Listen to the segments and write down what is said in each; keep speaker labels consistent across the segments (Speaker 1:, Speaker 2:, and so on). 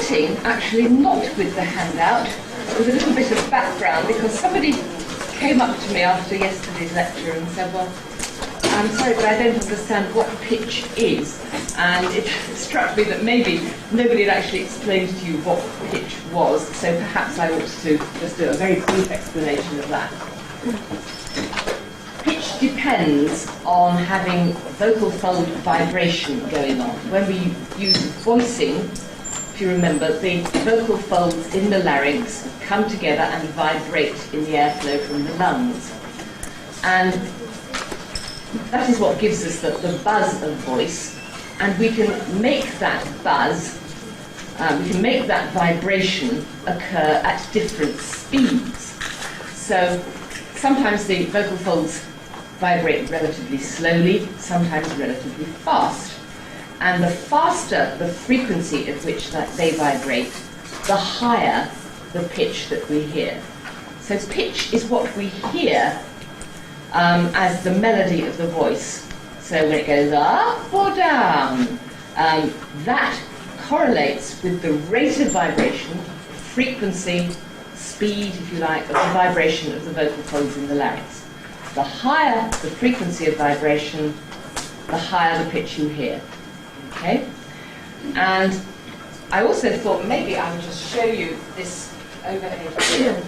Speaker 1: starting actually not with the handout, with a little bit of background, because somebody came up to me after yesterday's lecture and said, well, I'm sorry, but I don't understand what pitch is. And it struck me that maybe nobody had actually explained to you what pitch was, so perhaps I ought to just do a very brief explanation of that. Pitch depends on having vocal fold vibration going on. When we use voicing, if you remember, the vocal folds in the larynx come together and vibrate in the airflow from the lungs. And that is what gives us the buzz of voice, and we can make that buzz, we can make that vibration occur at different speeds. So sometimes the vocal folds vibrate relatively slowly, sometimes relatively fast. And the faster the frequency at which they vibrate, the higher the pitch that we hear. So pitch is what we hear as the melody of the voice. So when it goes up or down, that correlates with the rate of vibration, frequency, speed, if you like, of the vibration of the vocal folds in the larynx. The higher the frequency of vibration, the higher the pitch you hear. Okay? And I also thought maybe I would just show you this overhead here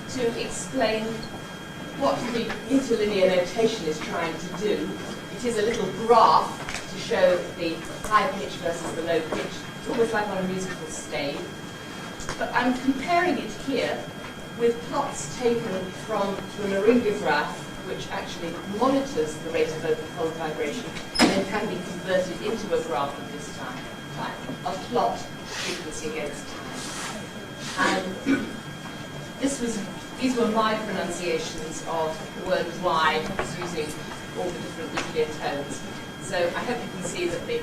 Speaker 1: to explain what the interlinear notation is trying to do. It is a little graph to show the high pitch versus the low pitch. It's almost like on a musical stage. But I'm comparing it here with plots taken from the Laryngograph, which actually monitors the rate of vocal fold vibration and then can be converted into a graph of this type, a plot frequency against time. And these were my pronunciations of the word Y, using all the different nuclear tones. So I hope you can see that the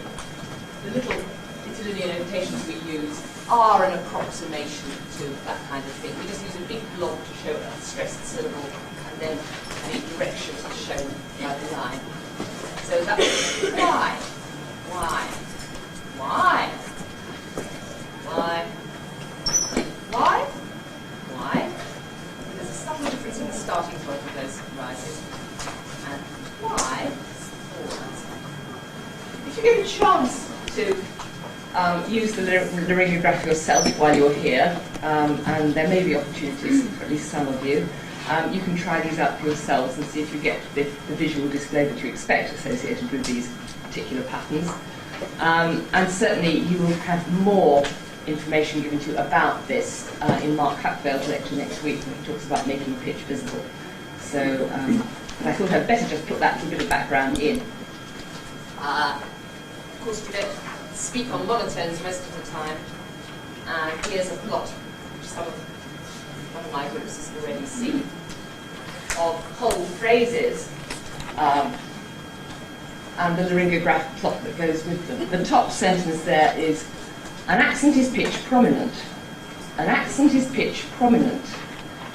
Speaker 1: little interlinear notations we use are an approximation to that kind of thing. We just use a big blob to show a stressed syllable, and then the direction is shown by the line. So that's Y. Y. Y. Y. Y. Y. There's a subtle difference in the starting point of those rises. And Y. If you get a chance to use the Laryngograph yourself while you're here, and there may be opportunities for at least some of you, you can try these out for yourselves and see if you get the visual display that you expect associated with these particular patterns. And certainly you will have more information given to you about this in Mark Hapvale's lecture next week when he talks about making pitch visible. So but I thought I'd better just put that little bit of background in. Of course, we don't speak on monotones most of the time. And here's a plot, which one of my groups has already seen, of whole phrases and the Laryngograph plot that goes with them. The top sentence there is, an accent is pitch prominent. An accent is pitch prominent.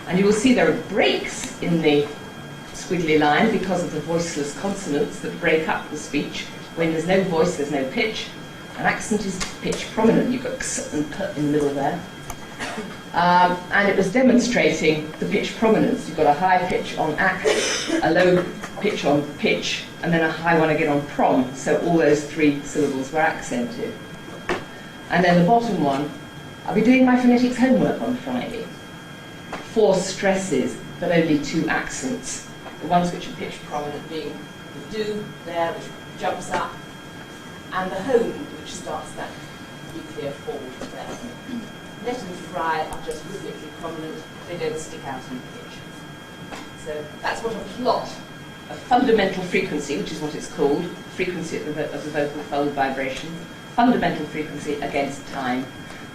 Speaker 1: And you will see there are breaks in the squiggly line because of the voiceless consonants that break up the speech. When there's no voice, there's no pitch. An accent is pitch prominent. You've got x and p in the middle there. And it was demonstrating the pitch prominence. You've got a high pitch on ac, a low pitch on pitch, and then a high one again on prom. So all those three syllables were accented. And then the bottom one, I'll be doing my phonetics homework on Friday. 4 stresses, but only 2 accents. The ones which are pitch prominent being the do there, which jumps up, and the home, which starts that nuclear fold there. Net and fry are just rhythmically prominent, they don't stick out in pitch. So that's what a plot, a fundamental frequency, which is what it's called, frequency of the vocal fold vibration, fundamental frequency against time,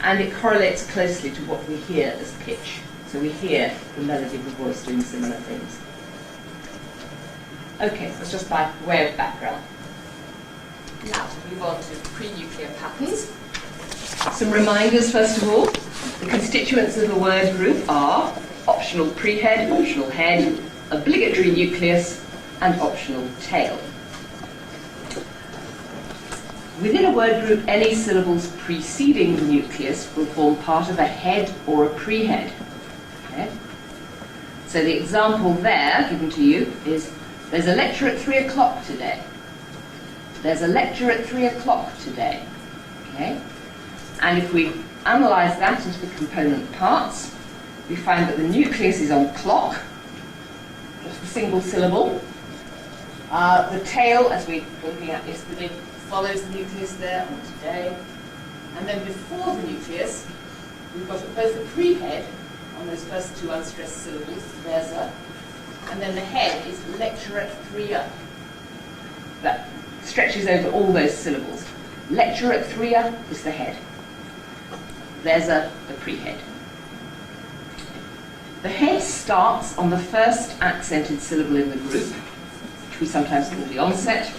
Speaker 1: and it correlates closely to what we hear as pitch. So we hear the melody of the voice doing similar things. Okay, that's just by way of background. Now to move on to prenuclear patterns. Some reminders first of all. The constituents of the word group are optional prehead, optional head, obligatory nucleus, and optional tail. Within a word group, any syllables preceding the nucleus will form part of a head or a prehead. Okay? So the example there given to you is, there's a lecture at 3 o'clock today. There's a lecture at 3 o'clock today. Okay? And if we analyse that into the component parts, we find that the nucleus is on clock, just a single syllable. The tail, as we were looking at yesterday, follows the nucleus there on today. And then before the nucleus, we've got both the prehead on those first two unstressed syllables, there's a, and then the head is lecture at 3 up. That stretches over all those syllables. Lecture at 3 up is the head. There's a, the prehead. The head starts on the first accented syllable in the group, which we sometimes call the onset,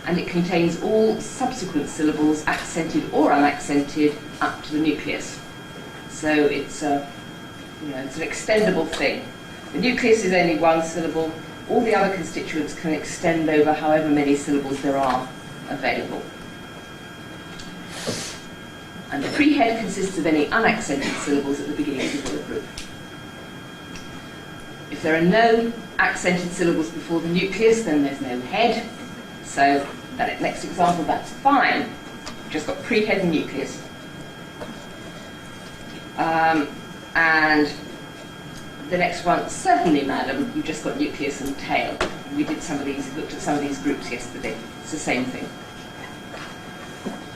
Speaker 1: and it contains all subsequent syllables, accented or unaccented, up to the nucleus. So it's it's an extendable thing. The nucleus is only one syllable. All the other constituents can extend over however many syllables there are available. And the prehead consists of any unaccented syllables at the beginning of the word group. If there are no accented syllables before the nucleus, then there's no head. So, that next example, that's fine. We've just got prehead and nucleus. And the next one, certainly, madam, you've just got nucleus and tail. We did some of these, looked at some of these groups yesterday. It's the same thing.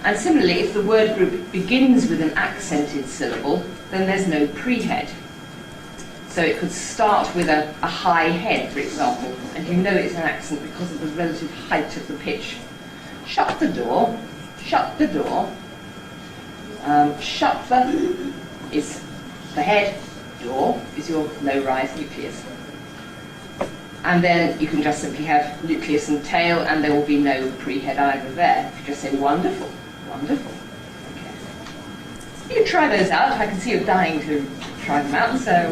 Speaker 1: And similarly, if the word group begins with an accented syllable, then there's no prehead. So it could start with a high head, for example, and you know it's an accent because of the relative height of the pitch. Shut the door, shut the door. Shut the is the head, door is your low-rise nucleus. And then you can just simply have nucleus and tail, and there will be no prehead either there. If you just say wonderful, wonderful. Okay. You can try those out. I can see you're dying to try them out, so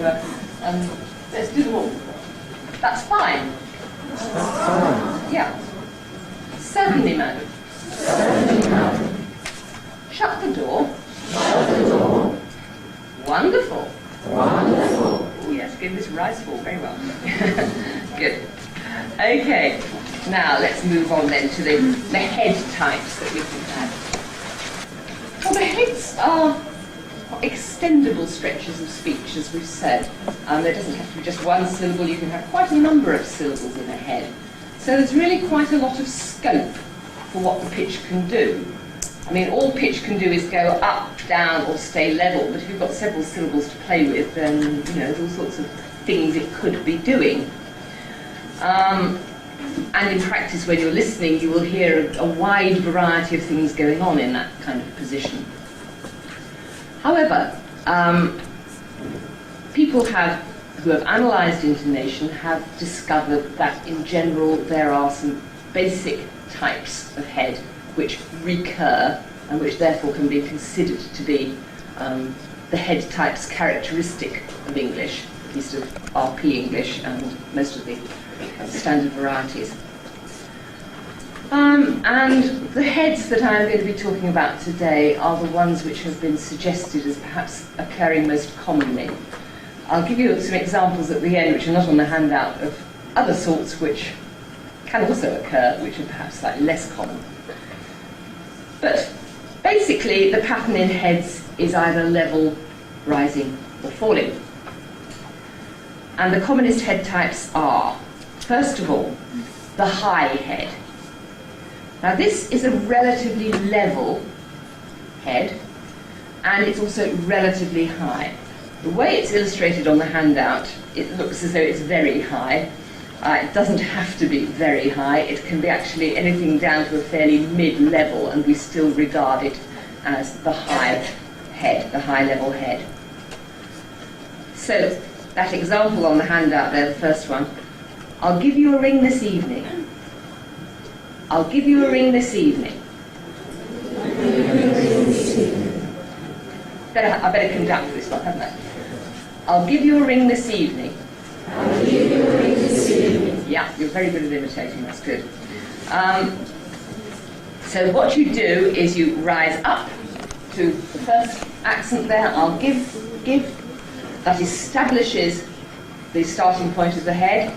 Speaker 1: let's do them all. That's fine. Yeah. Certainly, madam. Certainly, madam. Shut the door. Shut the door. Wonderful. Wonderful. Oh, yes, give this rise fall very well. Good. Okay. Now let's move on then to the head types that we can have. Well, the heads are extendable stretches of speech, as we've said. There doesn't have to be just one syllable. You can have quite a number of syllables in a head. So there's really quite a lot of scope for what the pitch can do. I mean, all pitch can do is go up, down, or stay level, but if you've got several syllables to play with, then, there's all sorts of things it could be doing. And in practice, when you're listening, you will hear a wide variety of things going on in that kind of position. However, people who have analysed intonation have discovered that, in general, there are some basic types of head which recur and which therefore can be considered to be the head types characteristic of English, at least of RP English and most of the standard varieties. And the heads that I'm going to be talking about today are the ones which have been suggested as perhaps occurring most commonly. I'll give you some examples at the end which are not on the handout of other sorts which can also occur, which are perhaps slightly less common. But basically, the pattern in heads is either level, rising, or falling. And the commonest head types are, first of all, the high head. Now, this is a relatively level head, and it's also relatively high. The way it's illustrated on the handout, it looks as though it's very high. It doesn't have to be very high. It can be actually anything down to a fairly mid-level, and we still regard it as the high head, the high-level head. So, that example on the handout there, the first one, I'll give you a ring this evening. I'll give you a ring this evening. I better conduct this one, haven't I? I'll give you a ring this evening. I'll give you a ring this evening. Yeah, you're very good at imitating, that's good. So what you do is you rise up to the first accent there, I'll give. That establishes the starting point of the head,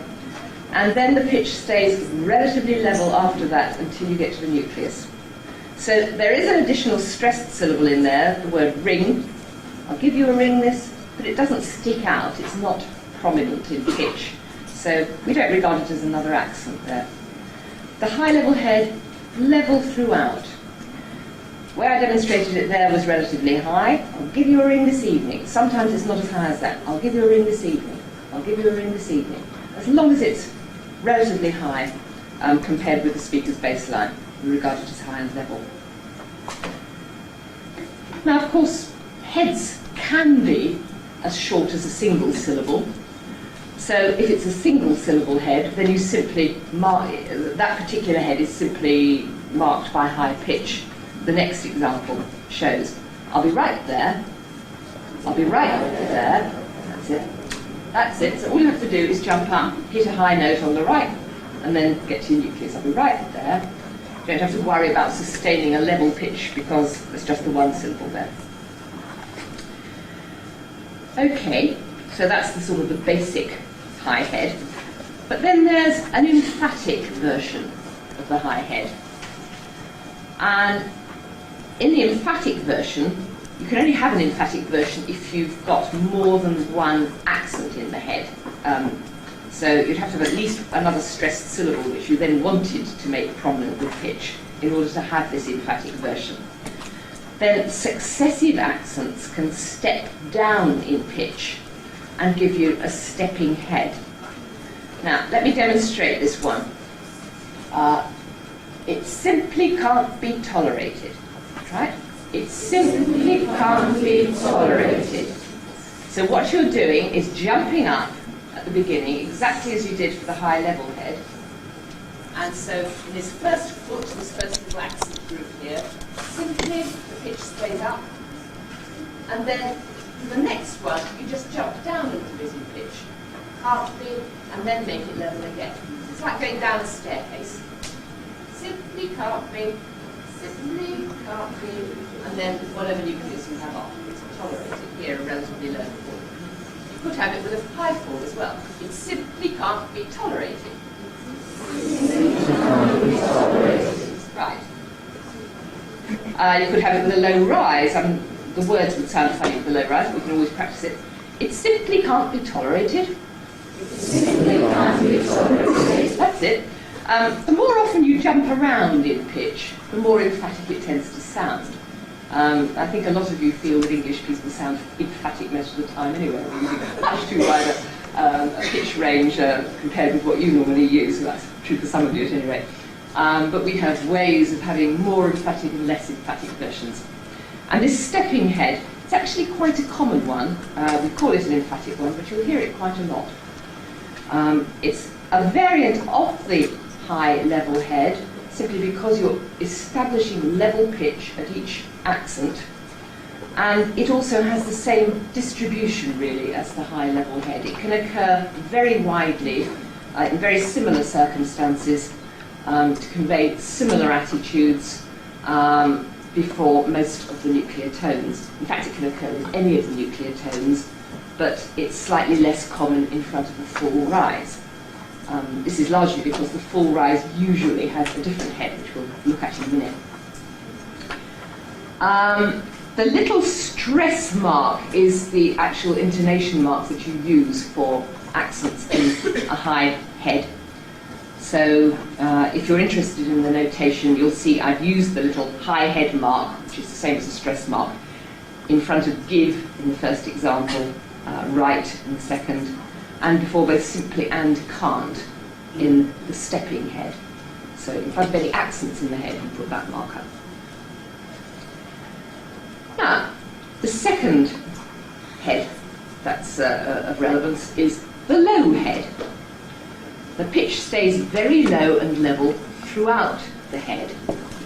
Speaker 1: and then the pitch stays relatively level after that until you get to the nucleus. So there is an additional stressed syllable in there, the word ring. I'll give you a ring this, but it doesn't stick out, it's not prominent in pitch. So we don't regard it as another accent there. The high level head, level throughout. Where I demonstrated it there was relatively high. I'll give you a ring this evening. Sometimes it's not as high as that. I'll give you a ring this evening. I'll give you a ring this evening. As long as it's relatively high compared with the speaker's baseline, we regard it as high and level. Now, of course, heads can be as short as a single syllable. So if it's a single syllable head, then you simply mark, that particular head is simply marked by high pitch. The next example shows, I'll be right there, I'll be right there, that's it. That's it, so all you have to do is jump up, hit a high note on the right, and then get to your nucleus. I'll be right there. You don't have to worry about sustaining a level pitch because there's just the one syllable there. Okay, so that's the sort of the basic high head. But then there's an emphatic version of the high head. And in the emphatic version, you can only have an emphatic version if you've got more than one accent in the head. So you'd have to have at least another stressed syllable which you then wanted to make prominent with pitch in order to have this emphatic version. Then successive accents can step down in pitch and give you a stepping head. Now, let me demonstrate this one. It simply can't be tolerated. Right? It simply can't be tolerated. So what you're doing is jumping up at the beginning, exactly as you did for the high level head. And so in this first foot, this first little accent group here, simply the pitch stays up. And then for the next one, you just jump down a little bit in pitch. Can't be, and then make it level again. It's like going down a staircase. Simply can't be. Simply can't be, and then whatever nucleus you have after, it's tolerated here, a relatively low fall. You could have it with a high fall as well. It simply can't be tolerated. Right. You could have it with a low rise. The words would sound funny with a low rise, but we can always practice it. It simply can't be tolerated. It simply can't be tolerated. That's it. The more often you jump around in pitch, the more emphatic it tends to sound. I think a lot of you feel that English people sound emphatic most of the time anyway. We're using much too wide a pitch range compared with what you normally use, so that's true for some of you at any rate. But we have ways of having more emphatic and less emphatic versions. And this stepping head, it's actually quite a common one. We call it an emphatic one, but you'll hear it quite a lot. It's a variant of the high level head, simply because you're establishing level pitch at each accent, and it also has the same distribution really as the high level head. It can occur very widely in very similar circumstances to convey similar attitudes before most of the nuclear tones. In fact, it can occur with any of the nuclear tones, but it's slightly less common in front of the full rise. This is largely because the full rise usually has a different head, which we'll look at in a minute. The little stress mark is the actual intonation mark that you use for accents in a high head. So if you're interested in the notation, you'll see I've used the little high head mark, which is the same as a stress mark, in front of give in the first example, right in the second, and before both simply and can't in the stepping head. So in front of any accents in the head, you put that mark up. Now, the second head that's of relevance is the low head. The pitch stays very low and level throughout the head.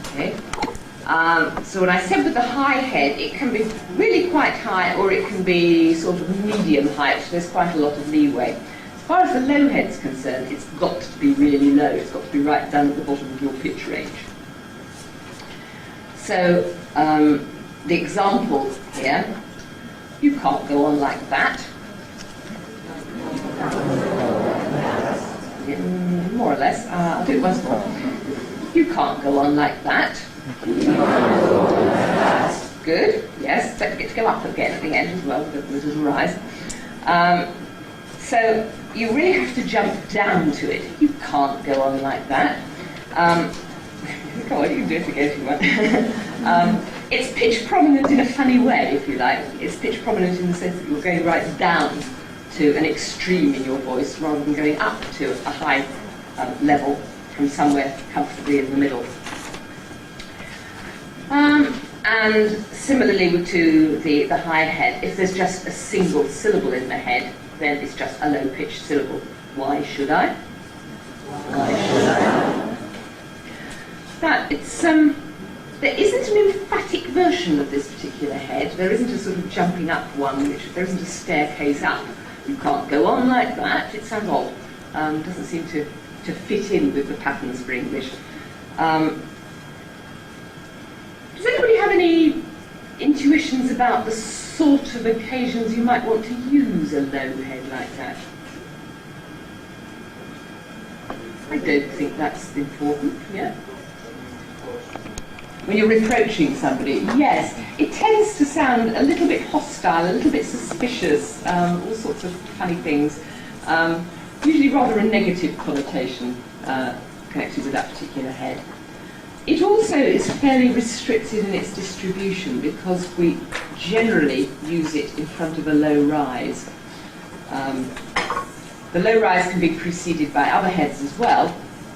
Speaker 1: Okay? So when I said with the high head, it can be really quite high or it can be sort of medium height. There's quite a lot of leeway. As far as the low head's concerned, it's got to be really low. It's got to be right down at the bottom of your pitch range. So the example here, you can't go on like that. More or less. I'll do it once more. You can't go on like that. Good. Yes. Don't forget to go up again at the end as well. The little rise. So you really have to jump down to it. You can't go on like that. Go on, you can do it again if you want. It's pitch prominent in a funny way, if you like. It's pitch prominent in the sense that you're going right down to an extreme in your voice rather than going up to a high level from somewhere comfortably in the middle. And similarly to the high head, if there's just a single syllable in the head, then it's just a low-pitched syllable. Why should I? Why should I? But it's there isn't an emphatic version of this particular head. There isn't a sort of jumping up one. There isn't a staircase up. You can't go on like that. It sounds odd. Doesn't seem to fit in with the patterns for English. Does anybody have any intuitions about the sort of occasions you might want to use a low head like that? I don't think that's important, yeah? When you're reproaching somebody, yes, it tends to sound a little bit hostile, a little bit suspicious, all sorts of funny things. Usually rather a negative connotation connected with that particular head. It also is fairly restricted in its distribution because we generally use it in front of a low rise. The low rise can be preceded by other heads as well,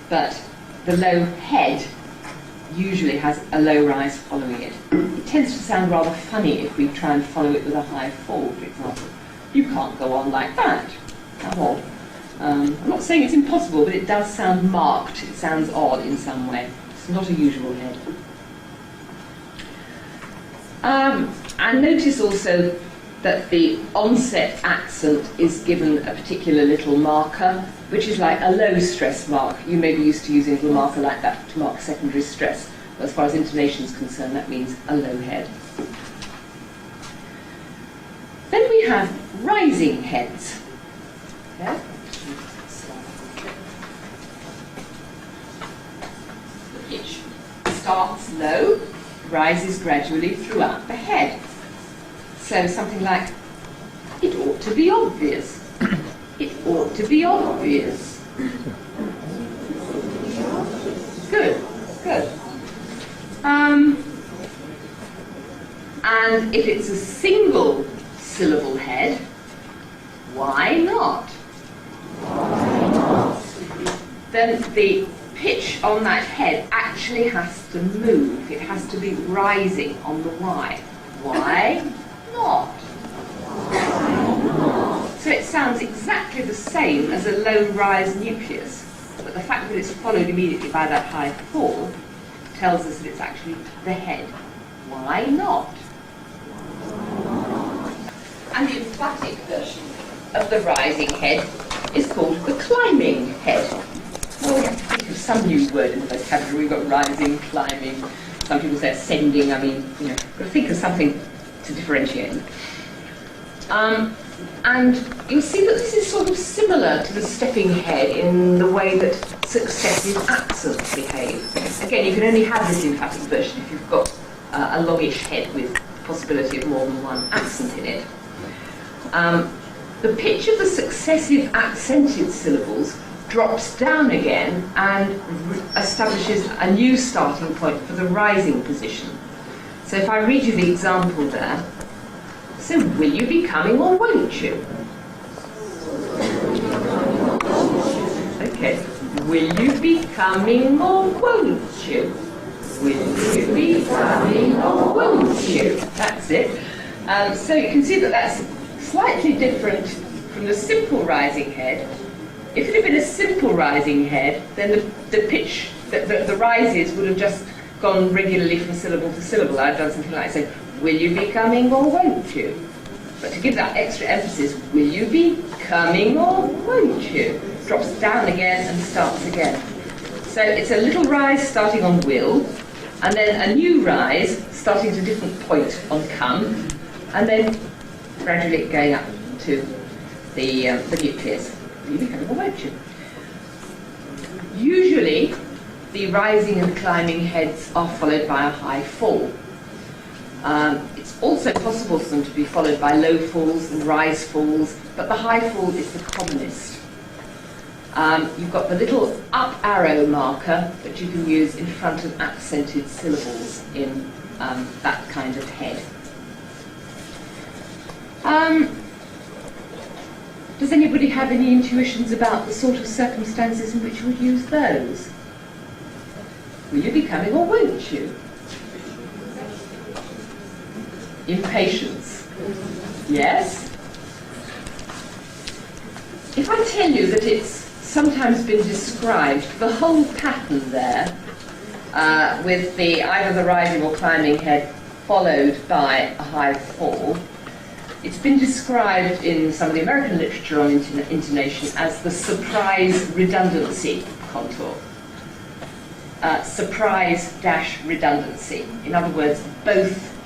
Speaker 1: but the low head usually has a low rise following it. It tends to sound rather funny if we try and follow it with a high fall, for example. You can't go on like that. How odd. I'm not saying it's impossible, but it does sound marked. It sounds odd in some way. It's not a usual head. And notice also that the onset accent is given a particular little marker, which is like a low stress mark. You may be used to using a little marker like that to mark secondary stress. But as far as intonation is concerned, that means a low head. Then we have rising heads. Okay. The pitch starts low, rises gradually throughout the head. So something like, it ought to be obvious. It ought to be obvious. Good, good. And if it's a single syllable head, why not? Why not? Then the pitch on that head actually has to move. It has to be rising on the Y. Why not? So it sounds exactly the same as a low-rise nucleus, but the fact that it's followed immediately by that high fall tells us that it's actually the head. Why not? And the emphatic version of the rising head is called the climbing head. Well, we have to think of some new word in the vocabulary. We've got rising, climbing. Some people say ascending. I mean, you know, we've got to think of something to differentiate. And you'll see that this is sort of similar to the stepping head in the way that successive accents behave. Again, you can only have this emphatic version if you've got a longish head with the possibility of more than one accent in it. The pitch of the successive accented syllables drops down again and establishes a new starting point for the rising position. So if I read you the example there, so will you be coming or won't you? Okay, will you be coming or won't you? Will you be coming or won't you? That's it. So you can see that that's slightly different from the simple rising head. If it had been a simple rising head, then the pitch, the rises would have just gone regularly from syllable to syllable. I've done something like say, will you be coming or won't you? But to give that extra emphasis, will you be coming or won't you? Drops down again and starts again. So it's a little rise starting on will, and then a new rise, starting at a different point on come, and then gradually going up to the nucleus. You become a won't you? Usually, the rising and climbing heads are followed by a high fall. It's also possible for them to be followed by low falls and rise falls, but the high fall is the commonest. You've got the little up arrow marker that you can use in front of accented syllables in that kind of head. Does anybody have any intuitions about the sort of circumstances in which you would use those? Will you be coming or won't you? Impatience. Yes? If I tell you that it's sometimes been described, the whole pattern there, with either the rising or climbing head followed by a high fall, it's been described in some of the American literature on intonation as the surprise-redundancy contour. Surprise-redundancy. In other words, both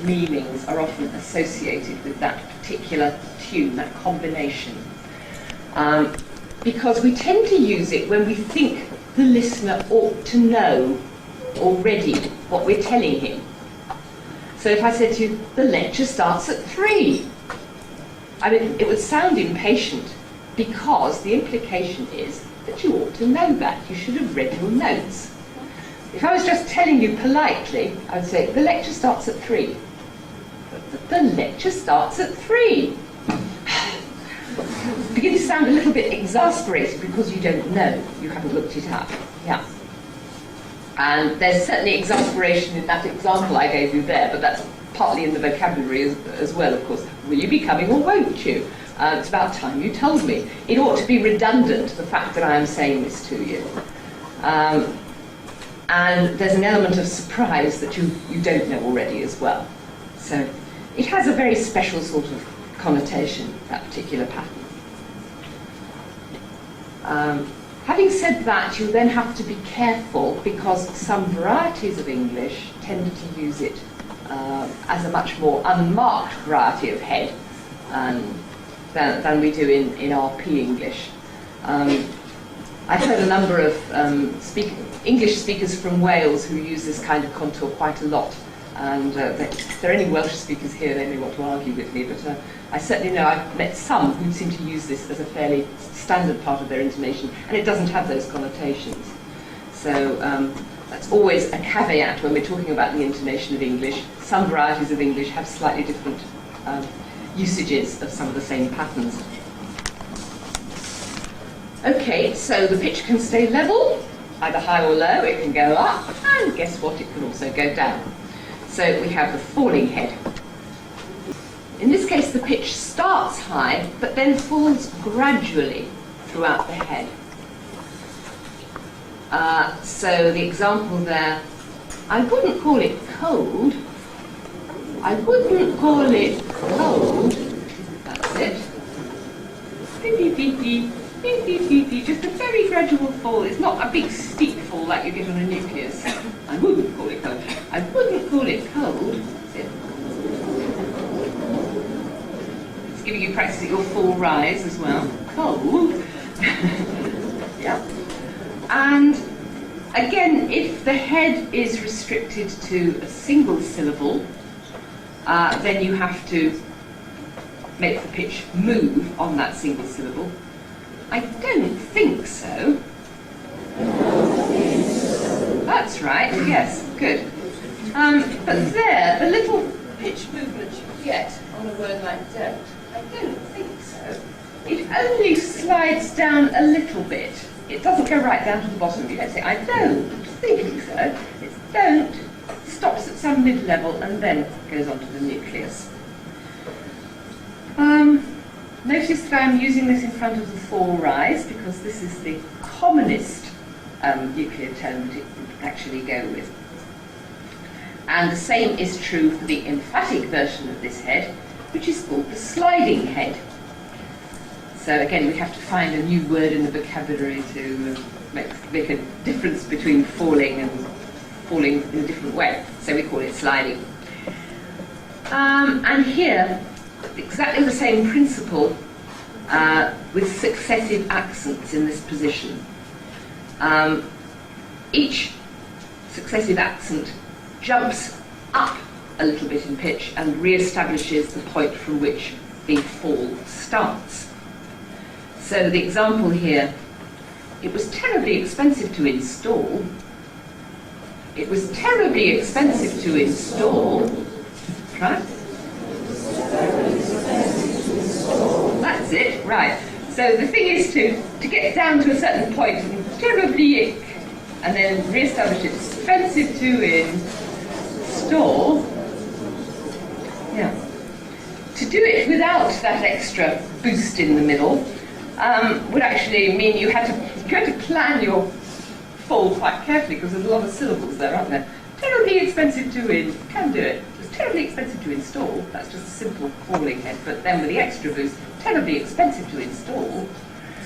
Speaker 1: meanings are often associated with that particular tune, that combination. Because we tend to use it when we think the listener ought to know already what we're telling him. So if I said to you, the lecture starts at 3, I mean, it would sound impatient because the implication is that you ought to know that. You should have read your notes. If I was just telling you politely, I would say, the lecture starts at 3. But the lecture starts at 3. Begin to sound a little bit exasperated because you don't know, you haven't looked it up. Yeah. And there's certainly exasperation in that example I gave you there, but that's partly in the vocabulary as well, of course. Will you be coming or won't you? It's about time you told me. It ought to be redundant, the fact that I am saying this to you. And there's an element of surprise that you don't know already as well. So it has a very special sort of connotation, that particular pattern. Having said that, you then have to be careful because some varieties of English tend to use it as a much more unmarked variety of head than we do in RP English. I've heard a number of English speakers from Wales who use this kind of contour quite a lot. And if there are any Welsh speakers here, they may want to argue with me, but I certainly know I've met some who seem to use this as a fairly standard part of their intonation, and it doesn't have those connotations. So that's always a caveat when we're talking about the intonation of English. Some varieties of English have slightly different usages of some of the same patterns. Okay, so the pitch can stay level, either high or low. It can go up, and guess what? It can also go down. So we have the falling head. In this case, the pitch starts high, but then falls gradually throughout the head. So the example there, I wouldn't call it cold. I wouldn't call it cold. That's it. Beep, beep, beep, beep. Beep, beep, beep, beep. Just a very gradual fall. It's not a big steep fall like you get on a nucleus. I wouldn't call it cold. I wouldn't call it cold. That's it. It's giving you practice at your full rise as well. Cold. Yeah. And again, if the head is restricted to a single syllable, then you have to make the pitch move on that single syllable. I don't think so. That's right, yes, good. But there, the little pitch movement you get on a word like don't, I don't think so. It only slides down a little bit. It doesn't go right down to the bottom. You don't say, I don't think so. It's don't, stops at some mid-level and then goes on to the nucleus. Notice that I'm using this in front of the fall rise because this is the commonest nuclear tone that it would actually go with. And the same is true for the emphatic version of this head, which is called the sliding head. So again, we have to find a new word in the vocabulary to make a difference between falling and falling in a different way. So we call it sliding. And here, exactly the same principle with successive accents in this position. Each successive accent jumps up a little bit in pitch and re-establishes the point from which the fall starts. So the example here, it was terribly expensive to install. It was terribly expensive to install. Right? That's it, right. So the thing is to get down to a certain point and terribly and then re-establish it. Expensive to install. Yeah. To do it without that extra boost in the middle would actually mean you had to plan your fall quite carefully, because there's a lot of syllables there, aren't there? Terribly expensive to can do it. It's terribly expensive to install. That's just a simple falling head, but then with the extra boost, terribly expensive to install.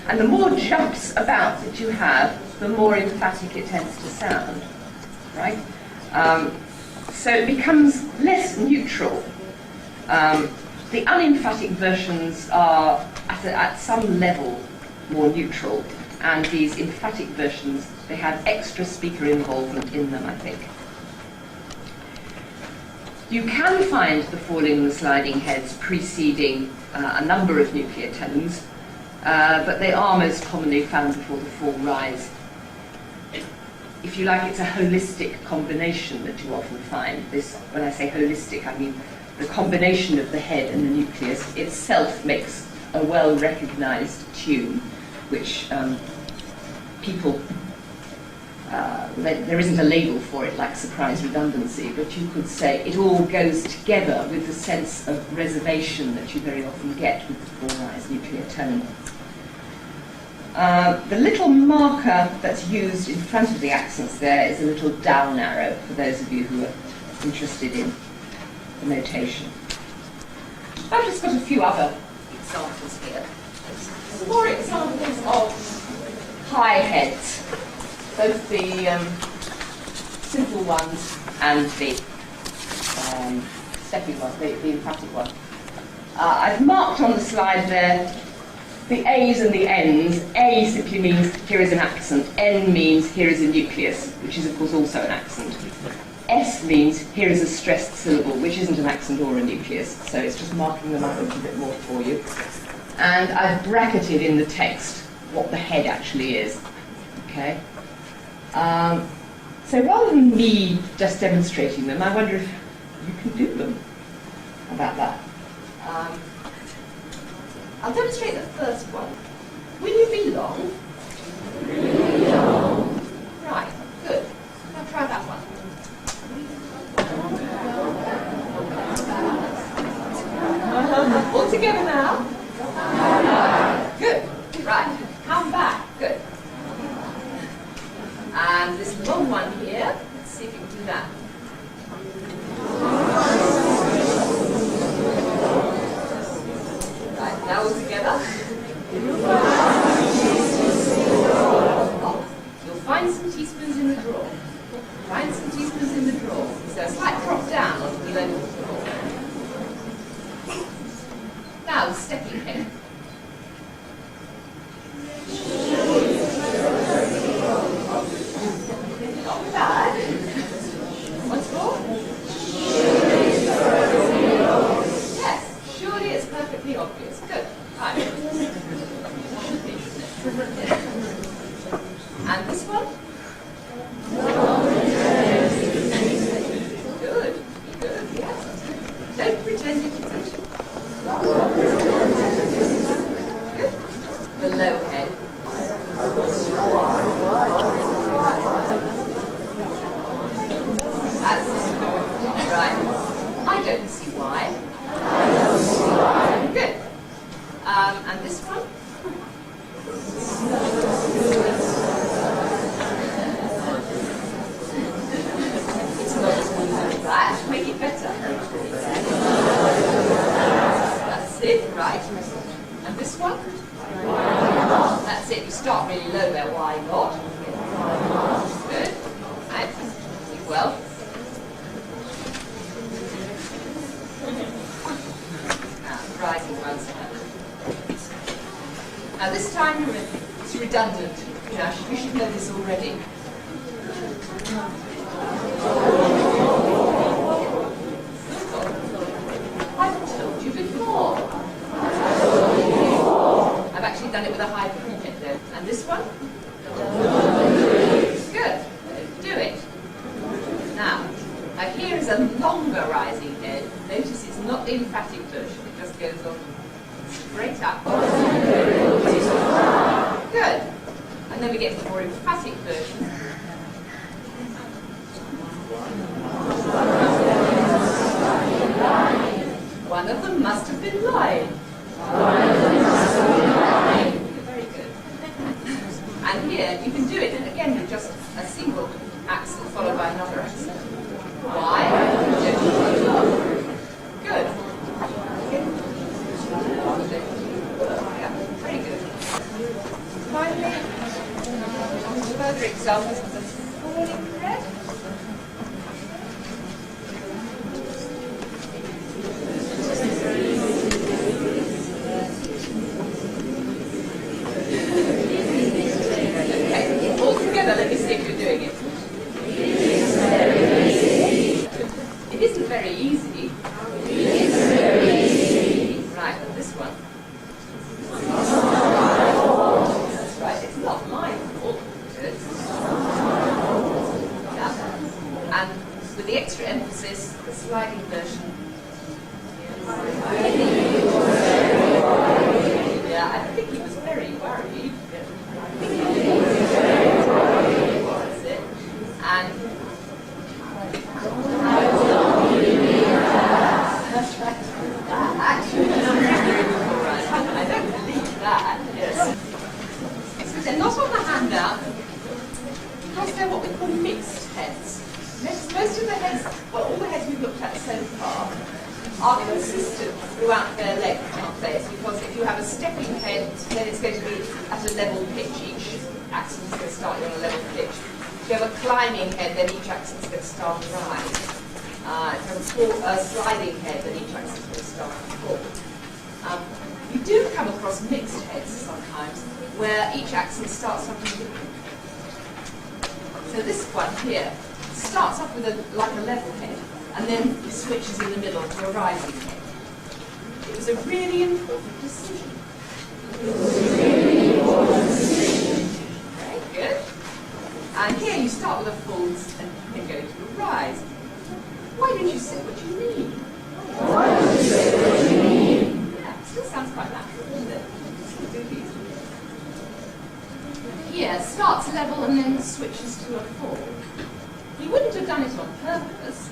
Speaker 1: And the more jumps about that you have, the more emphatic it tends to sound, right? So it becomes less neutral. The unemphatic versions are at some level more neutral, and these emphatic versions, they have extra speaker involvement in them, I think. You can find the falling and the sliding heads preceding a number of nuclear tones, but they are most commonly found before the fall rise. If you like, it's a holistic combination that you often find. This, when I say holistic, I mean the combination of the head and the nucleus itself makes a well-recognized tune, which people, there isn't a label for it like surprise-redundancy, but you could say it all goes together with the sense of reservation that you very often get with the fall-rise nuclear tone. The little marker that's used in front of the accents there is a little down arrow, for those of you who are interested in the notation. I've just got a few other examples here. Some more examples of high heads, both the simple ones and the stepping one, the emphatic one. I've marked on the slide there the A's and the N's. A simply means here is an accent. N means here is a nucleus, which is of course also an accent. S means here is a stressed syllable, which isn't an accent or a nucleus, so it's just marking them up a little bit more for you. And I've bracketed in the text what the head actually is. Okay. So rather than me just demonstrating them, I wonder if you can do them about that. I'll demonstrate the first one. Will you be long? Really long. Right, good. Now try that one. All together now. Good. Right. Come back. Good. And this long one here, let's see if you can do that. Right, now all together. You'll find some teaspoons in the drawer. Find some teaspoons in the drawer. So a slight drop down onto the end of the drawer. Now, stepping head. Not bad. Once more. Yes, surely it's perfectly obvious. Good. Right. And this one? Good. Good, yes. Don't pretend it isn't. Now this time it's redundant. You should know this already. I've told you before. I've actually done it with a high prehead though. And this one? Good. Do it. Now here is a longer rising head. Notice it's not the emphatic version. It just goes on straight up. Good. And then we get to the more emphatic version. One of them must have been lying. Very good. And here you can do it again with just a single accent followed by another accent. Why? Good. Yeah, very good. Finally, further examples of the falling thread. Okay, all together, let me see if you're doing it. It isn't very easy. Right, and this one. That's right, it's not my fault. Yeah. And with the extra emphasis, the sliding version. Yeah, I think he was very worried. That's it. And that's right. Actually, I don't believe that. Yes. So they're not on the handout because they're what we call mixed heads. Most of the heads, well, all the heads we've looked at so far are consistent throughout their length, aren't they? It's because if you have a stepping head, then it's going to be at a level pitch. Each accent is going to start you on a level pitch. If you have a climbing head, then each accent is going to start to rise. If you have a sliding head, then each accent is going to start to fall. You do come across mixed heads sometimes, where each accent starts something different. So this one here starts off with like a level head, and then switches in the middle to a rising head. It was a really important decision. Very good. And here you start with a false and then go to a rise. Why didn't you say what you mean? Why did you say what you mean? Yeah, it still sounds quite natural, doesn't it? Still do these. Here, starts level and then switches to a fall. You wouldn't have done it on purpose.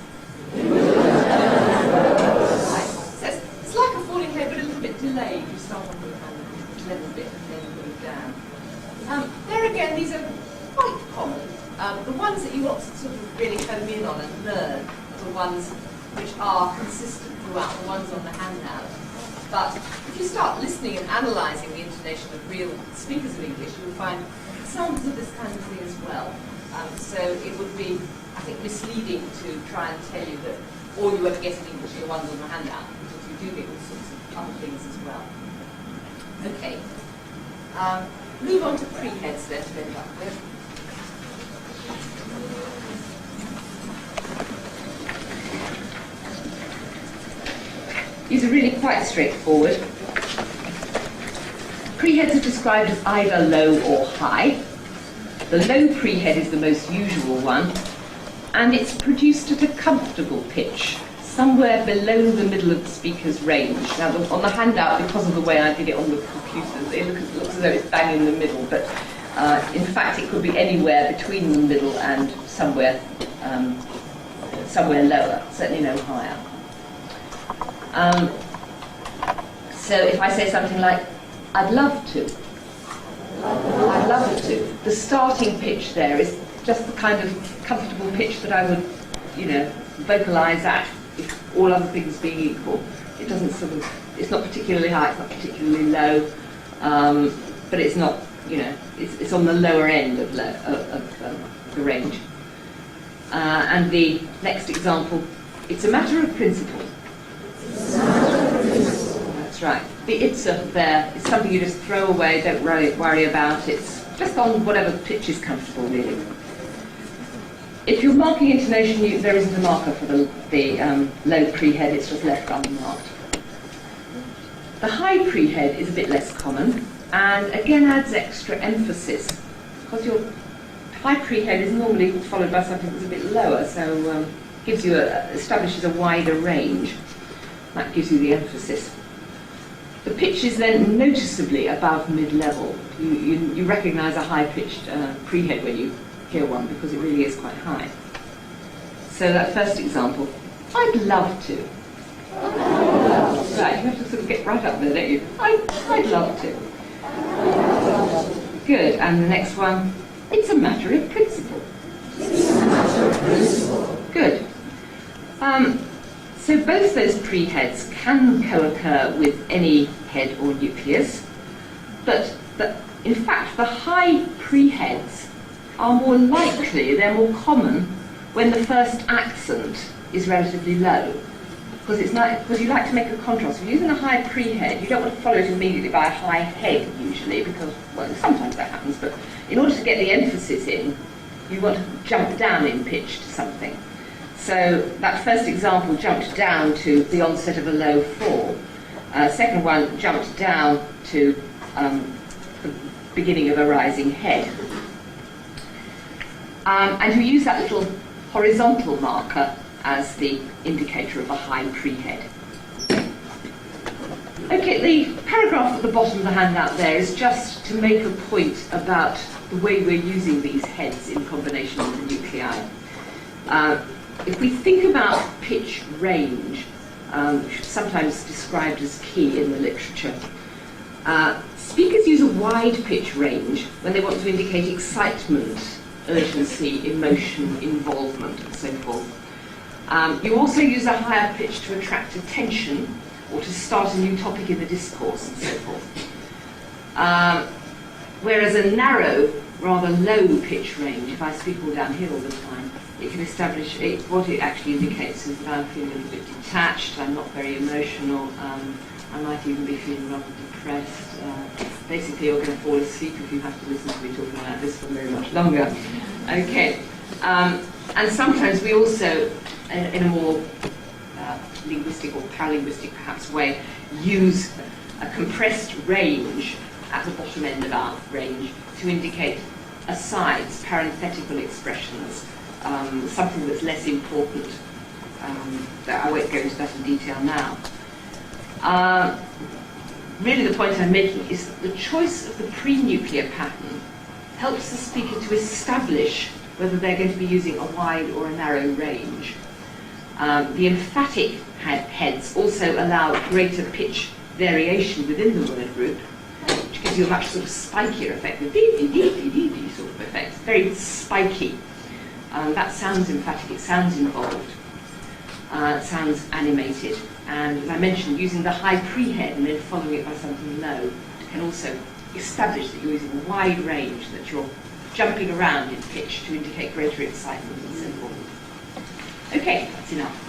Speaker 1: Right. So it's like a falling head, but a little bit delayed. You start on the level bit and then move down. There again, these are quite common. The ones that you want to sort of really hone in on and learn are the ones which are consistent throughout, the ones on the handout. But if you start listening and analysing the intonation of real speakers of English, you'll find examples of this kind of thing as well. So it would be, I think, misleading to try and tell you that all you ever get in English are the ones on the handout, because you do get all sorts of other things as well. Okay. Move on to preheads then to end up with. These are really quite straightforward. Preheads are described as either low or high. The low prehead is the most usual one, and it's produced at a comfortable pitch, somewhere below the middle of the speaker's range. Now, on the handout, because of the way I did it on the computers, it looks as though it's bang in the middle, but in fact it could be anywhere between the middle and somewhere lower, certainly no higher. So if I say something like, I'd love to, I'd love to, the starting pitch there is just the kind of comfortable pitch that I would, vocalise at if all other things being equal. It doesn't it's not particularly high, it's not particularly low, but it's not, it's on the lower end of the range. And the next example, it's a matter of principle. That's right. the itza there is something you just throw away, don't worry about. It's just on whatever pitch is comfortable, really. If you're marking intonation, there isn't a marker for the low prehead, it's just left unmarked. The high prehead is a bit less common, and again adds extra emphasis, because your high prehead is normally followed by something that's a bit lower, so gives you establishes a wider range. That gives you the emphasis. The pitch is then noticeably above mid-level. You recognise a high-pitched prehead when you hear one, because it really is quite high. So that first example, I'd love to. Right, you have to sort of get right up there, don't you? I'd love to. Good, and the next one, it's a matter of principle. Good. So both those preheads can co-occur with any head or nucleus, but in fact the high preheads are more likely, they're more common when the first accent is relatively low. Because you like to make a contrast. If you're using a high prehead, you don't want to follow it immediately by a high head usually, because, well, sometimes that happens, but in order to get the emphasis in, you want to jump down in pitch to something. So that first example jumped down to the onset of a low fall. Second one jumped down to the beginning of a rising head. And you use that little horizontal marker as the indicator of a high prehead. Okay, the paragraph at the bottom of the handout there is just to make a point about the way we're using these heads in combination with the nuclei. If we think about pitch range, which is sometimes described as key in the literature, speakers use a wide pitch range when they want to indicate excitement, urgency, emotion, involvement, and so forth. You also use a higher pitch to attract attention or to start a new topic in the discourse and so forth. Whereas a narrow, rather low pitch range, if I speak all down here all the time, it can establish what it actually indicates is that I'm feeling a little bit detached, I'm not very emotional, I might even be feeling rather depressed. Basically, you're going to fall asleep if you have to listen to me talking like this for very much longer. Okay. And sometimes we also, in a more linguistic or paralinguistic perhaps way, use a compressed range at the bottom end of our range to indicate asides, parenthetical expressions, something that's less important. That I won't go into that in detail now. Really the point I'm making is that the choice of the prenuclear pattern helps the speaker to establish whether they're going to be using a wide or a narrow range. The emphatic heads also allow greater pitch variation within the word group, which gives you a much sort of spikier effect, a dee-dee-dee-dee-dee sort of effect, very spiky. That sounds emphatic, it sounds involved, it sounds animated. And as I mentioned, using the high prehead and then following it by something low can also establish that you're using a wide range, that you're jumping around in pitch to indicate greater excitement and so forth. Okay, that's enough.